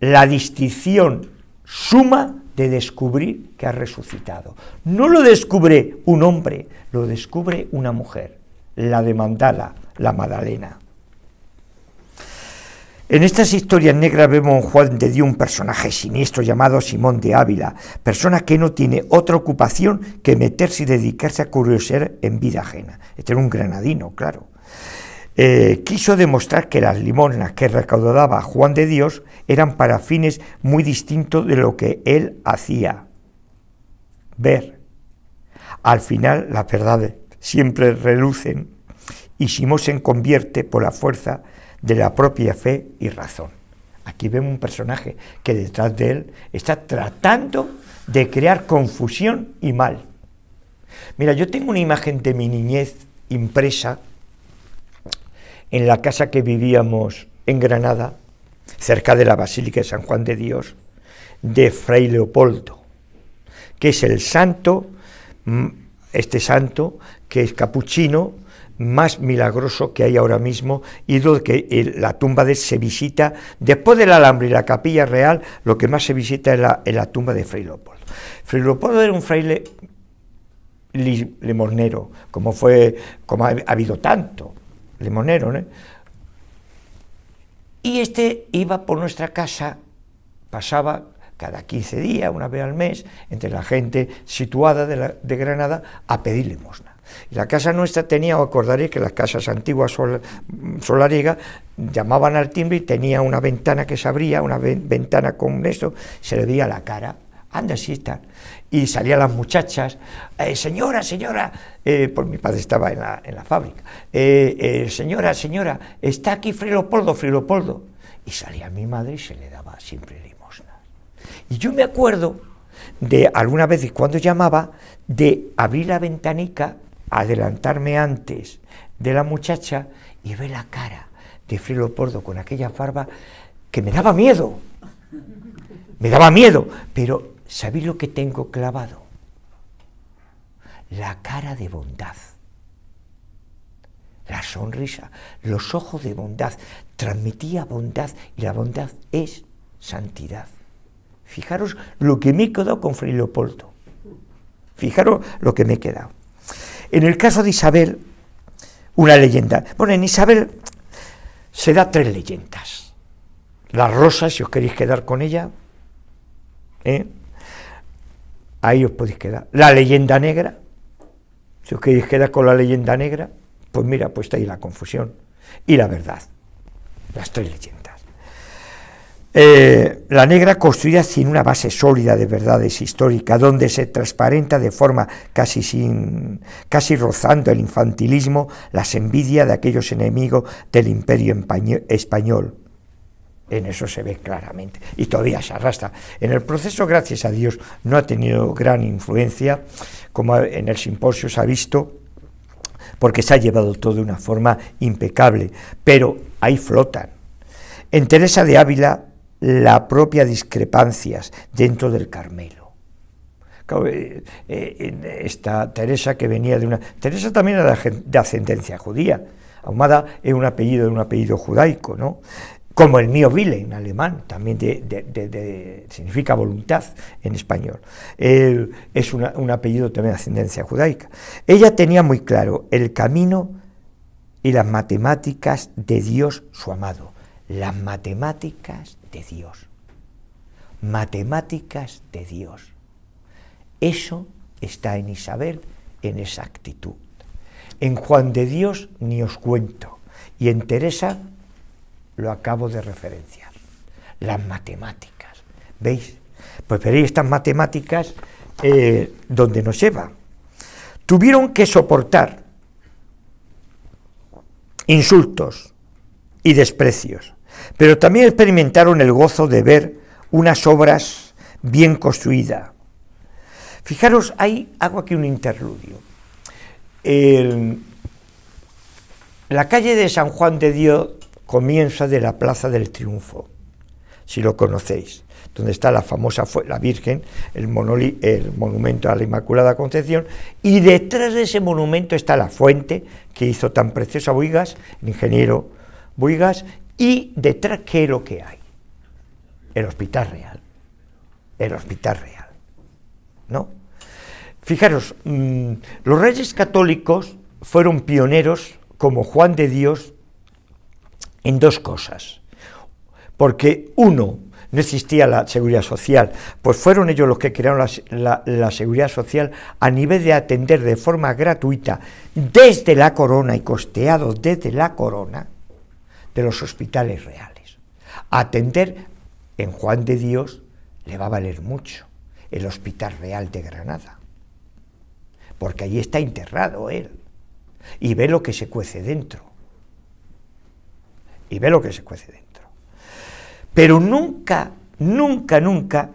Speaker 1: la distinción suma de descubrir que ha resucitado. No lo descubre un hombre, lo descubre una mujer, la de Mandala, la Magdalena. En estas historias negras vemos en Juan de Dios un personaje siniestro llamado Simón de Ávila, persona que no tiene otra ocupación que meterse y dedicarse a curiosear en vida ajena. Este era un granadino, claro. Quiso demostrar que las limosnas que recaudaba Juan de Dios eran para fines muy distintos de lo que él hacía ver. Al final las verdades siempre relucen y Simón se convierte por la fuerza de la propia fe y razón. Aquí vemos un personaje que detrás de él está tratando de crear confusión y mal. Mira, yo tengo una imagen de mi niñez impresa en la casa que vivíamos en Granada, cerca de la Basílica de San Juan de Dios, de Fray Leopoldo, que es el santo, este santo, que es capuchino, más milagroso que hay ahora mismo, y que la tumba de él se visita, después del Alhambra y la Capilla Real, lo que más se visita es la tumba de Fray Leopoldo. Fray Leopoldo era un fraile limosnero, como ha habido tanto, limonero, ¿no? Y este iba por nuestra casa, pasaba cada 15 días, una vez al mes, entre la gente situada de Granada a pedir limosna. Y la casa nuestra tenía, os acordaréis que las casas antiguas solariegas llamaban al timbre y tenía una ventana que se abría, una ventana con eso, se le veía la cara, anda, sí está. Y salían las muchachas, señora, señora, pues mi padre estaba en la fábrica, señora, señora, está aquí Fray Leopoldo, Fray Leopoldo. Y salía mi madre y se le daba siempre limosna. Y yo me acuerdo de alguna vez cuando llamaba, de abrir la ventanica, adelantarme antes de la muchacha y ver la cara de Fray Leopoldo con aquella farba que me daba miedo, pero ¿sabéis lo que tengo clavado? La cara de bondad, la sonrisa, los ojos de bondad, transmitía bondad, y la bondad es santidad. Fijaros lo que me he quedado con Fray Leopoldo, fijaros lo que me he quedado. En el caso de Isabel, una leyenda. Bueno, en Isabel se da 3 leyendas. La rosa, si os queréis quedar con ella, ahí os podéis quedar. La leyenda negra, si os queréis quedar con la leyenda negra, pues mira, pues está ahí la confusión. Y la verdad, las 3 leyendas. La negra construida sin una base sólida de verdades históricas, donde se transparenta de forma casi rozando el infantilismo, las envidias de aquellos enemigos del imperio español. En eso se ve claramente, y todavía se arrastra. En el proceso, gracias a Dios, no ha tenido gran influencia, como en el simposio se ha visto, porque se ha llevado todo de una forma impecable, pero ahí flotan. En Teresa de Ávila, la propia discrepancias dentro del Carmelo. Claro, esta Teresa que venía de una... Teresa también era de ascendencia judía. Ahumada es un apellido judaico, ¿no? Como el mío Wille, en alemán, también significa voluntad en español. Es un apellido también de ascendencia judaica. Ella tenía muy claro el camino y las matemáticas de Dios su amado. Las matemáticas de Dios. Matemáticas de Dios. Eso está en Isabel, en esa actitud. En Juan de Dios ni os cuento. Y en Teresa lo acabo de referenciar. Las matemáticas. ¿Veis? Pues veréis estas matemáticas donde nos lleva. Tuvieron que soportar insultos y desprecios, pero también experimentaron el gozo de ver unas obras bien construidas. Fijaros, hago aquí un interludio. La calle de San Juan de Dios comienza de la Plaza del Triunfo, si lo conocéis, donde está la famosa la Virgen, el monumento a la Inmaculada Concepción, y detrás de ese monumento está la fuente que hizo tan preciosa Bohigas, el ingeniero Bohigas, y detrás, ¿qué es lo que hay? El Hospital Real. El Hospital Real, ¿no? Fijaros, los reyes católicos fueron pioneros, como Juan de Dios, en 2 cosas. Porque, uno, no existía la seguridad social, pues fueron ellos los que crearon la seguridad social a nivel de atender de forma gratuita desde la corona y costeado desde la corona de los hospitales reales. Atender en Juan de Dios le va a valer mucho el Hospital Real de Granada, porque allí está enterrado él, y ve lo que se cuece dentro, Pero nunca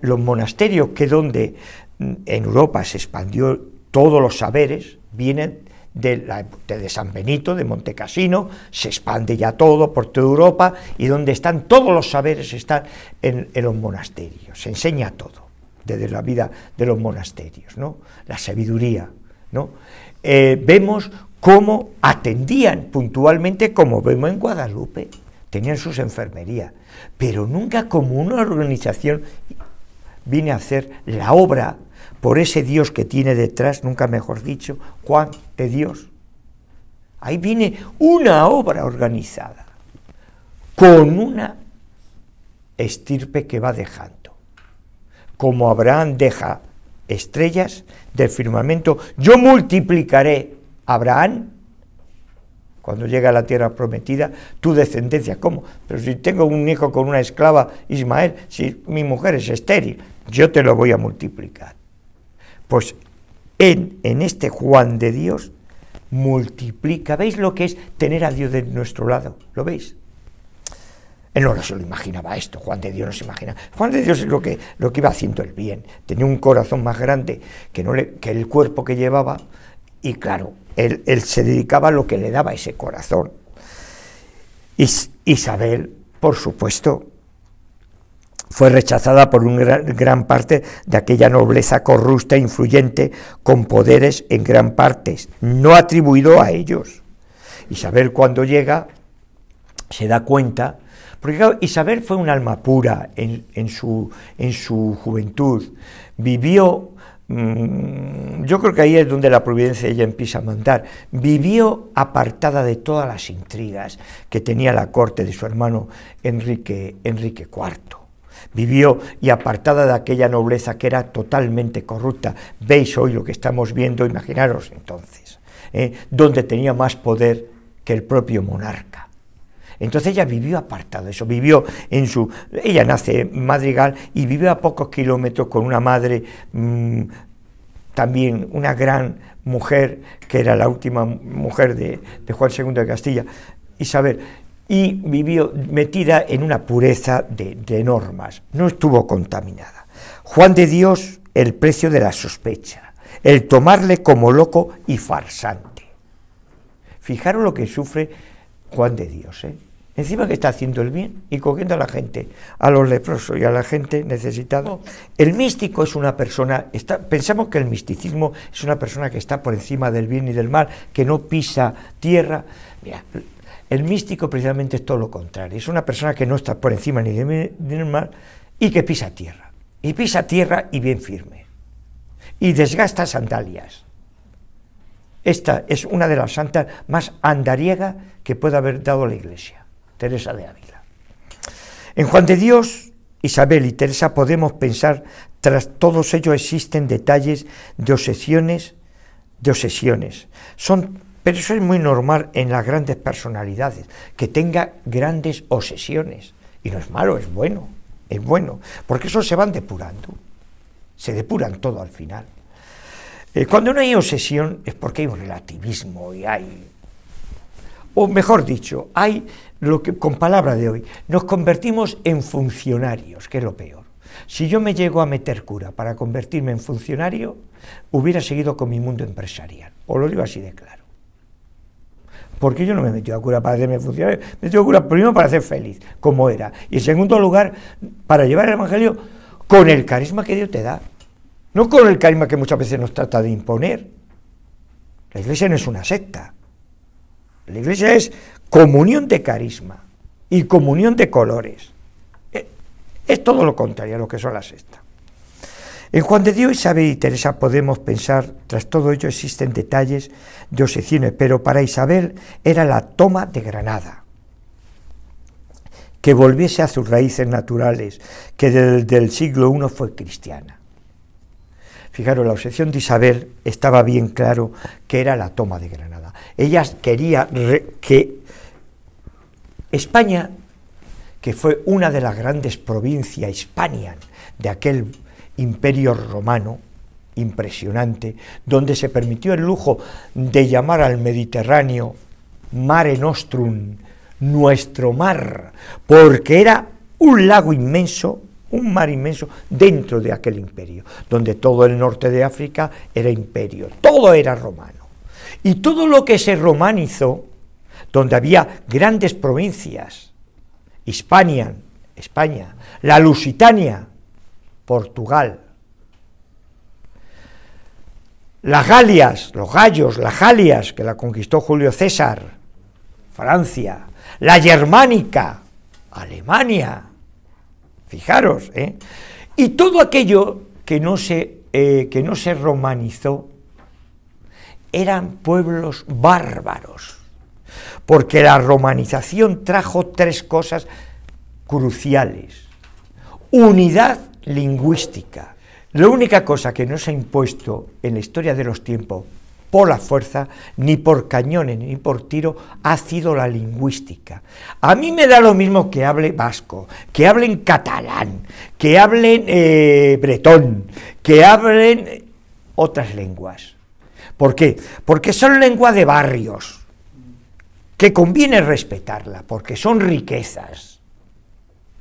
Speaker 1: los monasterios, que donde en Europa se expandió todos los saberes, vienen de San Benito, de Montecassino, se expande ya todo por toda Europa, y donde están todos los saberes están en los monasterios, se enseña todo, desde la vida de los monasterios, ¿no? La sabiduría, ¿no? Vemos cómo atendían puntualmente, como vemos en Guadalupe, tenían sus enfermerías, pero nunca como una organización vine a hacer la obra por ese Dios que tiene detrás, nunca mejor dicho, Juan de Dios, Ahí viene una obra organizada, con una estirpe que va dejando. Como Abraham deja estrellas del firmamento, yo multiplicaré a Abraham cuando llegue a la tierra prometida, tu descendencia. ¿Cómo? Pero si tengo un hijo con una esclava, Ismael, si mi mujer es estéril, yo te lo voy a multiplicar. Pues en este Juan de Dios multiplica. ¿Veis lo que es tener a Dios de nuestro lado? ¿Lo veis? Él no se lo imaginaba esto, Juan de Dios no se imagina. Juan de Dios es lo que iba haciendo el bien. Tenía un corazón más grande que el cuerpo que llevaba, y claro, él se dedicaba a lo que le daba ese corazón. Isabel, por supuesto, fue rechazada por una gran parte de aquella nobleza corrupta e influyente, con poderes en gran parte no atribuido a ellos. Isabel, cuando llega, se da cuenta, porque claro, Isabel fue un alma pura en su juventud, vivió, yo creo que ahí es donde la providencia ella empieza a mandar, vivió apartada de todas las intrigas que tenía la corte de su hermano Enrique IV. Vivió y apartada de aquella nobleza que era totalmente corrupta. Veis hoy lo que estamos viendo, imaginaros entonces, donde tenía más poder que el propio monarca. Entonces ella vivió apartada de eso, ella nace en Madrigal y vivió a pocos kilómetros con una madre, también una gran mujer, que era la última mujer de Juan II de Castilla, Isabel, y vivió metida en una pureza de normas, no estuvo contaminada. Juan de Dios, el precio de la sospecha, el tomarle como loco y farsante. Fijaros lo que sufre Juan de Dios, encima que está haciendo el bien y cogiendo a la gente, a los leprosos y a la gente necesitada. El místico es una persona, pensamos que el misticismo es una persona que está por encima del bien y del mal, que no pisa tierra. Mira, el místico precisamente es todo lo contrario, es una persona que no está por encima ni del bien ni del mal y que pisa tierra y bien firme, y desgasta sandalias. Esta es una de las santas más andariega que puede haber dado la Iglesia, Teresa de Ávila. En Juan de Dios, Isabel y Teresa podemos pensar, tras todos ellos existen detalles de obsesiones, pero eso es muy normal en las grandes personalidades, que tenga grandes obsesiones, y no es malo, es bueno, porque eso se van depurando, se depuran todo al final. Cuando no hay obsesión es porque hay un relativismo y o mejor dicho, hay lo que, con palabra de hoy, nos convertimos en funcionarios, que es lo peor. Si yo me llego a meter cura para convertirme en funcionario, hubiera seguido con mi mundo empresarial, os lo digo así de claro. Porque yo no me metí a cura para hacerme funcionario, me metí a cura primero para ser feliz, como era, y en segundo lugar, para llevar el Evangelio con el carisma que Dios te da, no con el carisma que muchas veces nos trata de imponer. La Iglesia no es una secta, la Iglesia es comunión de carisma y comunión de colores. Es todo lo contrario a lo que son las sectas. En Juan de Dios, Isabel y Teresa podemos pensar, tras todo ello existen detalles de obsesiones, pero para Isabel era la toma de Granada, que volviese a sus raíces naturales, que desde el siglo I fue cristiana. Fijaros, la obsesión de Isabel estaba bien claro que era la toma de Granada. Ella quería que España, que fue una de las grandes provincias hispanias de aquel imperio romano impresionante, donde se permitió el lujo de llamar al Mediterráneo Mare Nostrum, nuestro mar, porque era un lago inmenso, un mar inmenso dentro de aquel imperio, donde todo el norte de África era imperio, todo era romano. Y todo lo que se romanizó, donde había grandes provincias, Hispania, España, la Lusitania, Portugal, las Galias, los gallos, las Galias, que la conquistó Julio César, Francia, la Germánica, Alemania, fijaros, y todo aquello que no se romanizó, eran pueblos bárbaros, porque la romanización trajo tres cosas cruciales. Unidad lingüística. La única cosa que no se ha impuesto en la historia de los tiempos por la fuerza, ni por cañones, ni por tiro, ha sido la lingüística. A mí me da lo mismo que hable vasco, que hablen catalán, que hablen bretón, que hablen otras lenguas. ¿Por qué? Porque son lenguas de barrios, que conviene respetarla, porque son riquezas.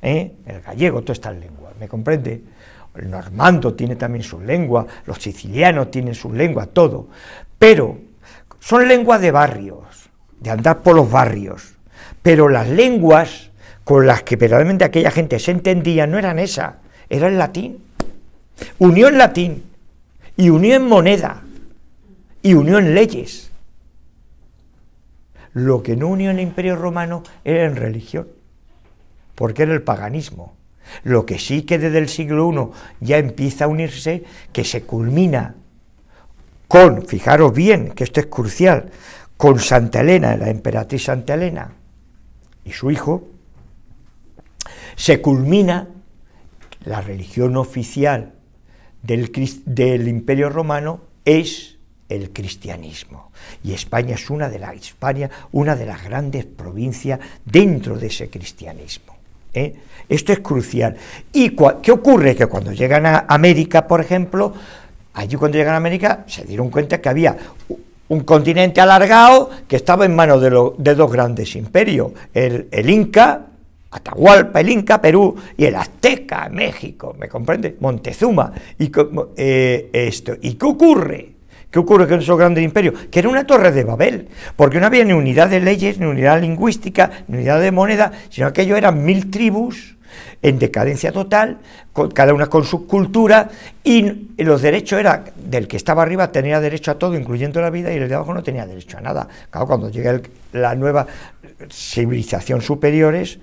Speaker 1: El gallego, todas estas lenguas, ¿me comprende? El normando tiene también su lengua, los sicilianos tienen su lengua, todo. Pero son lenguas de barrios, de andar por los barrios. Pero las lenguas con las que verdaderamente aquella gente se entendía no eran esas, era el latín. Unió en latín, y unió en moneda, y unió en leyes. Lo que no unió en el Imperio Romano era en religión, porque era el paganismo. Lo que sí que desde el siglo I ya empieza a unirse, que se culmina con, fijaros bien, que esto es crucial, con Santa Elena, la emperatriz Santa Elena y su hijo, se culmina la religión oficial del Imperio Romano es el cristianismo, y España es una de las grandes provincias dentro de ese cristianismo. Esto es crucial. ¿Y qué ocurre? Que cuando llegan a América, por ejemplo, allí cuando llegan a América se dieron cuenta que había un continente alargado que estaba en manos de dos grandes imperios, el Inca, Atahualpa, el Inca, Perú, y el Azteca, México, ¿me comprende? Montezuma. ¿Y qué ocurre? ¿Qué ocurre con esos grandes imperios? Que era una torre de Babel, porque no había ni unidad de leyes, ni unidad lingüística, ni unidad de moneda, sino que ellos eran 1000 tribus en decadencia total, cada una con sus culturas, y los derechos eran, del que estaba arriba tenía derecho a todo, incluyendo la vida, y el de abajo no tenía derecho a nada. Claro, cuando llega la nueva civilización superiores,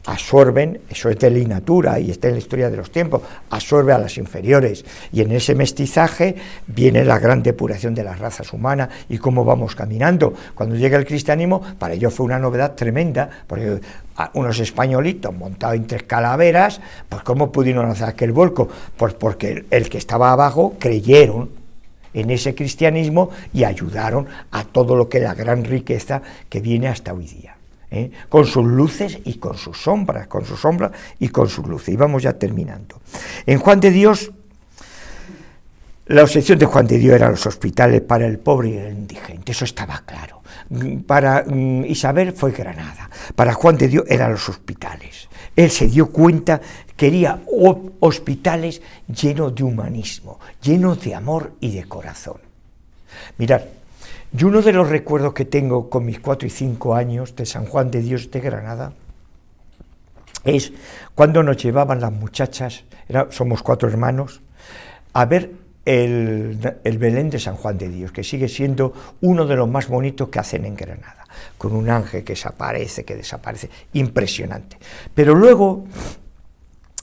Speaker 1: absorben, eso es de la natura y está en la historia de los tiempos, absorbe a las inferiores, y en ese mestizaje viene la gran depuración de las razas humanas y cómo vamos caminando. Cuando llega el cristianismo, para ellos fue una novedad tremenda, porque unos españolitos montados en 3 calaveras, pues cómo pudieron hacer aquel vuelco, pues porque el que estaba abajo creyeron en ese cristianismo y ayudaron a todo lo que es la gran riqueza que viene hasta hoy día. Con sus luces y con sus sombras, y con sus luces. Y vamos ya terminando. En Juan de Dios, la obsesión de Juan de Dios eran los hospitales para el pobre y el indigente, eso estaba claro. Para Isabel fue Granada, para Juan de Dios eran los hospitales. Él se dio cuenta, quería hospitales llenos de humanismo, llenos de amor y de corazón. Mirad, y uno de los recuerdos que tengo con mis 4 y 5 años de San Juan de Dios de Granada es cuando nos llevaban las muchachas, somos 4 hermanos, a ver el Belén de San Juan de Dios, que sigue siendo uno de los más bonitos que hacen en Granada, con un ángel que desaparece, impresionante. Pero luego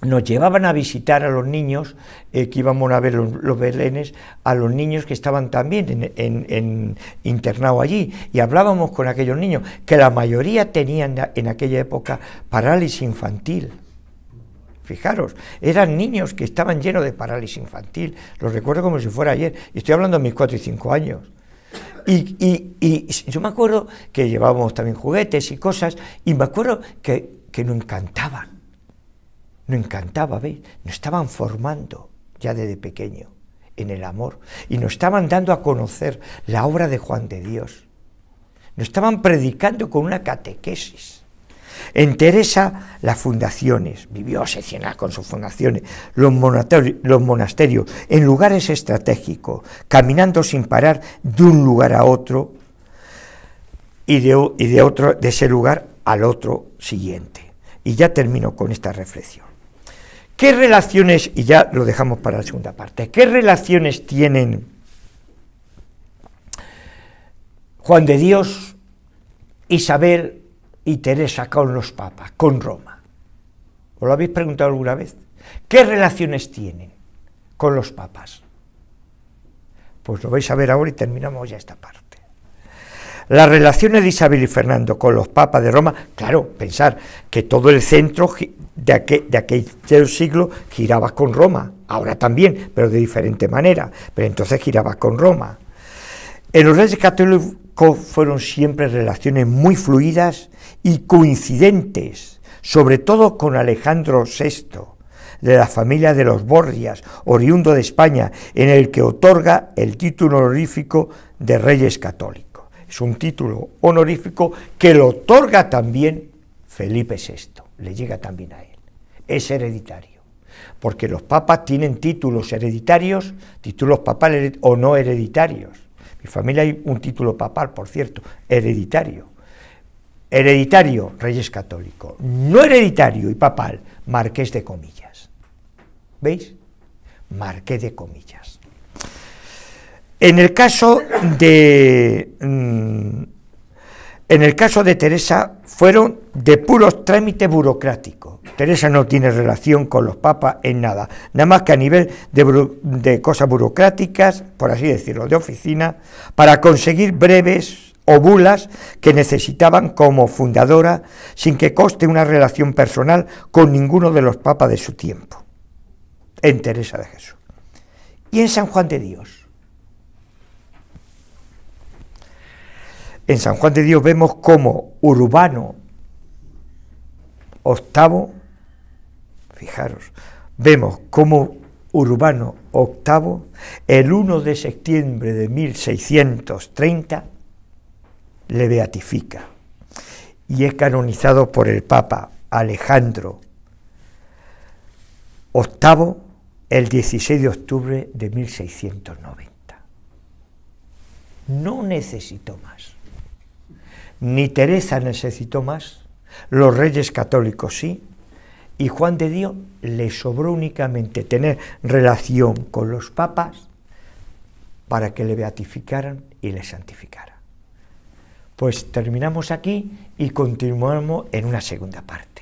Speaker 1: nos llevaban a visitar a los niños, que íbamos a ver los belenes, a los niños que estaban también internados allí, y hablábamos con aquellos niños, que la mayoría tenían en aquella época parálisis infantil. Fijaros, eran niños que estaban llenos de parálisis infantil, los recuerdo como si fuera ayer, y estoy hablando de mis 4 y 5 años. Y yo me acuerdo que llevábamos también juguetes y cosas, y me acuerdo que nos encantaban. Nos encantaba, ¿veis? Nos estaban formando ya desde pequeño en el amor y nos estaban dando a conocer la obra de Juan de Dios. Nos estaban predicando con una catequesis. En Teresa, las fundaciones, vivió obsesionada con sus fundaciones, los monasterios, en lugares estratégicos, caminando sin parar de un lugar a otro y de ese lugar al otro siguiente. Y ya termino con esta reflexión. ¿Qué relaciones, y ya lo dejamos para la segunda parte, qué relaciones tienen Juan de Dios, Isabel y Teresa con los papas, con Roma? ¿Os lo habéis preguntado alguna vez? ¿Qué relaciones tienen con los papas? Pues lo vais a ver ahora y terminamos ya esta parte. Las relaciones de Isabel y Fernando con los papas de Roma, claro, pensar que todo el centro de aquel siglo giraba con Roma, ahora también, pero de diferente manera, pero entonces giraba con Roma. En los Reyes Católicos fueron siempre relaciones muy fluidas y coincidentes, sobre todo con Alejandro VI, de la familia de los Borgias, oriundo de España, en el que otorga el título honorífico de Reyes Católicos. Es un título honorífico que lo otorga también Felipe VI, le llega también a él. Es hereditario, porque los papas tienen títulos hereditarios, títulos papales o no hereditarios. En mi familia hay un título papal, por cierto, hereditario. Hereditario, Reyes Católicos. No hereditario y papal, Marqués de Comillas. ¿Veis? Marqués de Comillas. En el caso de Teresa fueron de puros trámite burocrático. Teresa no tiene relación con los papas en nada, nada más que a nivel de cosas burocráticas, por así decirlo, de oficina, para conseguir breves o bulas que necesitaban como fundadora, sin que coste una relación personal con ninguno de los papas de su tiempo. En Teresa de Jesús. Y en San Juan de Dios. En San Juan de Dios vemos cómo Urbano VIII, fijaros, vemos cómo Urbano VIII, el 1 de septiembre de 1630, le beatifica y es canonizado por el Papa Alejandro VIII el 16 de octubre de 1690. No necesitó más. Ni Teresa necesitó más, los Reyes Católicos sí, y Juan de Dios le sobró únicamente tener relación con los papas para que le beatificaran y le santificaran. Pues terminamos aquí y continuamos en una segunda parte.